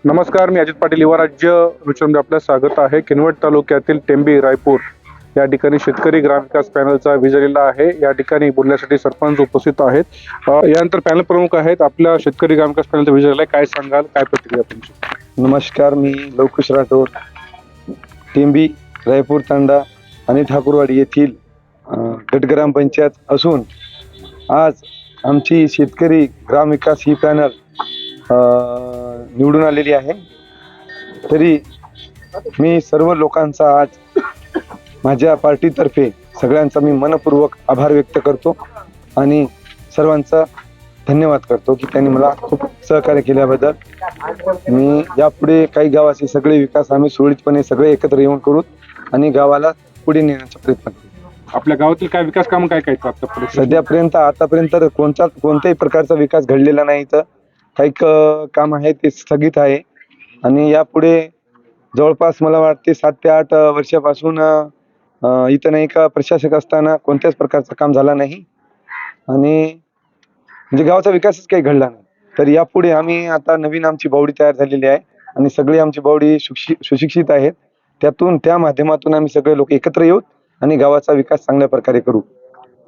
नमस्कार, मी अजित पाटील. युवा राज्य न्यूजमध्ये आपलं स्वागत आहे. किनवट तालुक्यातील टेंबी रायपूर या ठिकाणी शेतकरी ग्रामविकास पॅनलचा विजय आहे. या ठिकाणी बोलण्यासाठी सरपंच उपस्थित आहेत. यानंतर पॅनल प्रमुख आहेत. आपल्या शेतकरी ग्रामविकास पॅनलचा विजय काय सांगाल, काय प्रतिक्रिया तुमची? नमस्कार, मी लवकुश राठोड, टेंबी रायपूर तांडा आणि ठाकूरवाडी येथील गट ग्रामपंचायत असून आज आमची शेतकरी ग्रामविकास ही पॅनल निवडून आलेली आहे. तरी मी सर्व लोकांचा आज माझ्या पार्टीतर्फे सगळ्यांचा मी मनपूर्वक आभार व्यक्त करतो आणि सर्वांचा धन्यवाद करतो की त्यांनी मला खूप सहकार्य केल्याबद्दल. मी यापुढे काही गावाचे सगळे विकास आम्ही सुरळीतपणे सगळे एकत्र येऊन करू आणि गावाला पुढे नेण्याचा प्रयत्न करू. आपल्या गावातील काय विकास काम काय सध्यापर्यंत आतापर्यंत कोणत्याही प्रकारचा विकास घडलेला नाही. तर काही काम आहे ते स्थगित आहे आणि यापुढे जवळपास मला वाटते 7 ते 8 वर्षापासून इथं नाही का प्रशासक असताना कोणत्याच प्रकारचं काम झाला नाही आणि म्हणजे गावाचा विकासच काही घडला नाही. तर यापुढे आम्ही आता नवीन आमची बावडी तयार झालेली आहे आणि सगळी आमची बावडी सुशिक्षित आहेत. त्या माध्यमातून आम्ही सगळे लोक एकत्र येऊ आणि गावाचा विकास चांगल्या प्रकारे करू.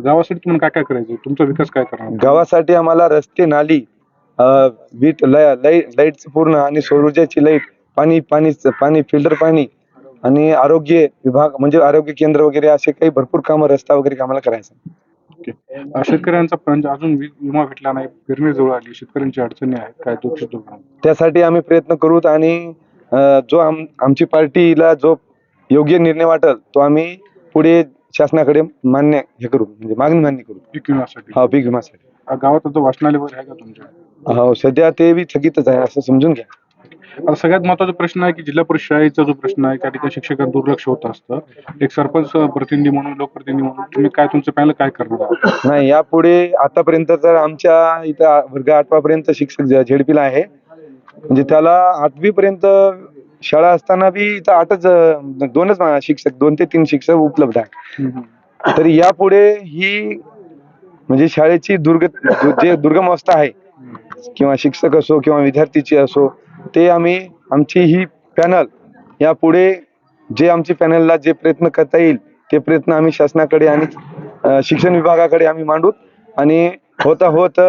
गावासाठी तुम्हाला काय काय करायचं, तुमचा विकास काय करणार? गावासाठी आम्हाला रस्ते, नाली, वीट, लाईट पूर्ण आणि सौर ऊर्जाची लाईट, पाणी फिल्टर पाणी आणि आरोग्य विभाग म्हणजे आरोग्य केंद्र वगैरे असे काही भरपूर कामं, रस्ता वगैरे आम्हाला करायचं. शेतकऱ्यांचा पण अजून विमा भेटला नाही, पेरणी जवळ आली, शेतकऱ्यांची अडचणी आहेत, काय तो त्यासाठी आम्ही प्रयत्न करू आणि जो आमची पार्टीला जो योग्य निर्णय वाटेल तो आम्ही पुढे शासनाकडे मान्य करू, म्हणजे मान्य करू. पीक विम्यासाठी? हा, पीक विम्यासाठी. गावात आता वाचनालय वगैरे आहे का तुमच्या? हो, सध्या ते बी थकीतच आहे असं समजून घ्या. आता सगळ्यात महत्वाचा प्रश्न आहे की जिल्हा परिषद शाळेचा जो प्रश्न आहे त्या ठिकाणी शिक्षकांना दुर्लक्ष होत असतं. एक सरपंच प्रतिनिधी म्हणून, लोकप्रतिनिधी म्हणून तुम्ही काय, तुमचं पॅनल काय करणार? नाही, यापुढे आतापर्यंत तर आमच्या इथं वर्ग 8वा पर्यंत शिक्षक झेडपीला आहे, म्हणजे त्याला 8वी पर्यंत शाळा असताना बी इथं 2 ते 3 शिक्षक उपलब्ध आहे. तर यापुढे ही म्हणजे शाळेची दुर्गम अवस्था आहे किंवा शिक्षक असो किंवा विद्यार्थीची असो, ते आमची ही पॅनल यापुढे जे आमची पॅनलला जे प्रयत्न करता येईल ते प्रयत्न आम्ही शासनाकडे आणि शिक्षण विभागाकडे आम्ही मांडू आणि होत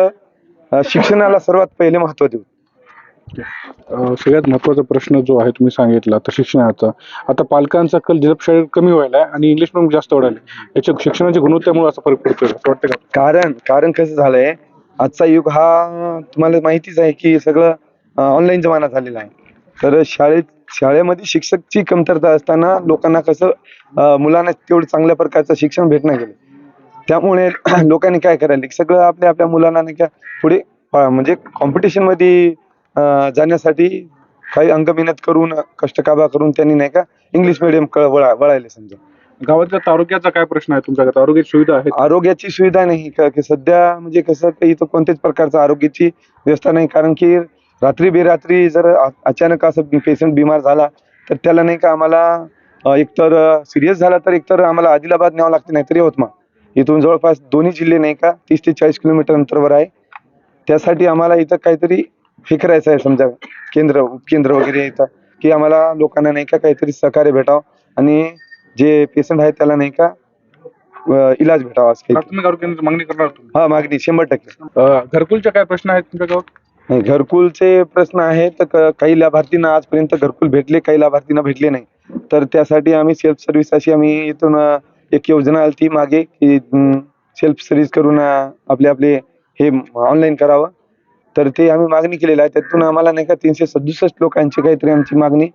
शिक्षणाला सर्वात पहिले महत्त्व देऊ. सगळ्यात महत्वाचा प्रश्न जो आहे तुम्ही सांगितला तर शिक्षणाचा. आता पालकांचा कल जिल्हा शाळेत कमी व्हायला आणि इंग्लिश पण जास्त वाढायला, याच्या शिक्षणाच्या गुणवत्तेमुळे असा फरक पडतोय असं वाटतं का? कारण कसं झालंय, आजचा युग हा तुम्हाला माहितीच आहे की सगळं ऑनलाईन जमाना झालेला आहे. तर शाळेमध्ये शिक्षकची कमतरता असताना लोकांना कसं मुलांना तेवढं चांगल्या प्रकारचं शिक्षण भेटणं गेलं. त्यामुळे लोकांनी काय करायला सगळं आपल्या मुलांना नाही का पुढे म्हणजे कॉम्पिटिशन मध्ये जाण्यासाठी काही अंगमेहनत करून कष्टकाबा करून त्यांनी नाही का इंग्लिश मिडियम वळायले. समजा गावातल्या आरोग्याचा काय प्रश्न आहे तुमच्या गावात? आरोग्याची सुविधा आहे? आरोग्याची सुविधा नाही की सध्या म्हणजे कसं इथं कोणत्याच प्रकारचं आरोग्याची व्यवस्था नाही. कारण की रात्री बेरात्री जर अचानक असं पेशंट बिमार झाला तर त्याला नाही का आम्हाला एकतर सिरियस झाला तर एकतर आम्हाला आदिलाबाद न्यावं लागते, नाहीतर यवतमाळ. इथून जवळपास दोन्ही जिल्हे नाही का 30 ते 40 किलोमीटर अंतरावर आहे. त्यासाठी आम्हाला इथं काहीतरी हे करायचं आहे, समजा उपकेंद्र वगैरे इथं की आम्हाला लोकांना नाही का काहीतरी सहकार्य भेटावं आणि जे पेशंट आहे त्याला नाही का इलाज भेटावा. प्राथमिक आरोग्य केंद्राची मागणी करणार तुम्ही? हा, मागणी 100%. घरकुलचे काय प्रश्न आहेत तुमच्या गावात? नाही, घरकुलचे प्रश्न आहेत. काही लाभार्थींना आजपर्यंत घरकुल भेटले, काही लाभार्थींना भेटले नाही. तर त्यासाठी आम्ही सेल्फ सर्व्हिस अशी आम्ही इथून एक योजना आली ती मागे की सेल्फ सर्व्हिस करून आपले हे ऑनलाईन करावं. तर ते आम्ही मागणी केलेलं आहे. त्यातून आम्हाला नाही का 367 लोकांची काहीतरी आमची मागणी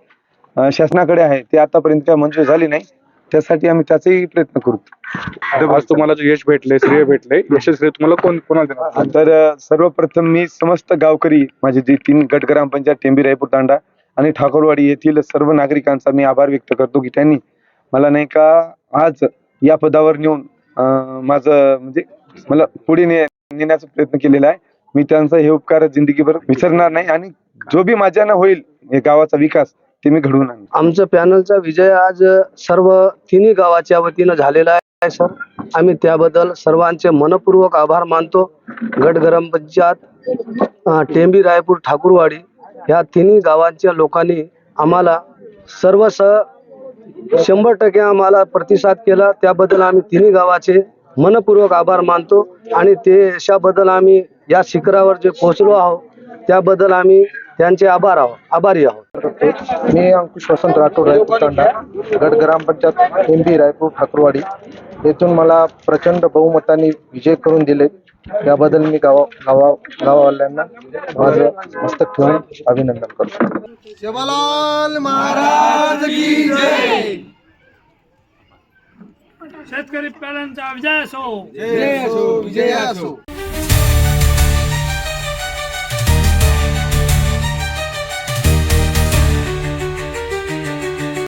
शासनाकडे आहे. ते आतापर्यंत काय मंजूर झाली नाही. त्यासाठी आम्ही त्याचाही प्रयत्न करू. आज तुम्हाला जे यश भेटले, श्रेय भेटले, यशस्वी तुम्हाला कोणाला देणार? तर सर्वप्रथम मी समस्त गावकरी, माझे जे 3 गट ग्रामपंचायत टेंबी रायपूर तांडा आणि ठाकूरवाडी येथील सर्व नागरिकांचा मी आभार व्यक्त करतो की त्यांनी मला नाही का आज या पदावर नेऊन माझं म्हणजे मला पुढे नेण्याचा प्रयत्न केलेला आहे. मी त्यांचा हे उपकार जिंदगीभर विसरणार नाही आणि जो बी माझ्यानं होईल हे गावाचा विकास ते मी घडवून आणीन. आमच्या पॅनलचा विजय आज सर्व तिन्ही गावाच्या वतीनं झालेला आहे सर. आम्ही त्याबद्दल सर्वांचे मनपूर्वक आभार मानतो. गट ग्रामपंचायत टेंबी रायपूर ठाकूरवाडी ह्या तिन्ही गावांच्या लोकांनी आम्हाला 100% आम्हाला प्रतिसाद केला. त्याबद्दल आम्ही तिन्ही गावाचे मनपूर्वक आभार मानतो आणि त्याबद्दल आम्ही या शिखरावर जे पोहोचलो आहोत त्याबद्दल आम्ही त्यांचे आभारी आहोत. मी अंकुश वसंत राठोड रायपूर तांडा गट ग्रामपंचायत टेंबी रायपूर ठाकरवाडी येथून मला प्रचंड बहुमताने विजय करून दिले. त्याबद्दल मी गावावाल्यांना माझं मस्तक ठेवून अभिनंदन करतो. सेवालाल महाराज की जय. शेतकरी पॅनलचा विजय असो. जय असो, विजय असो.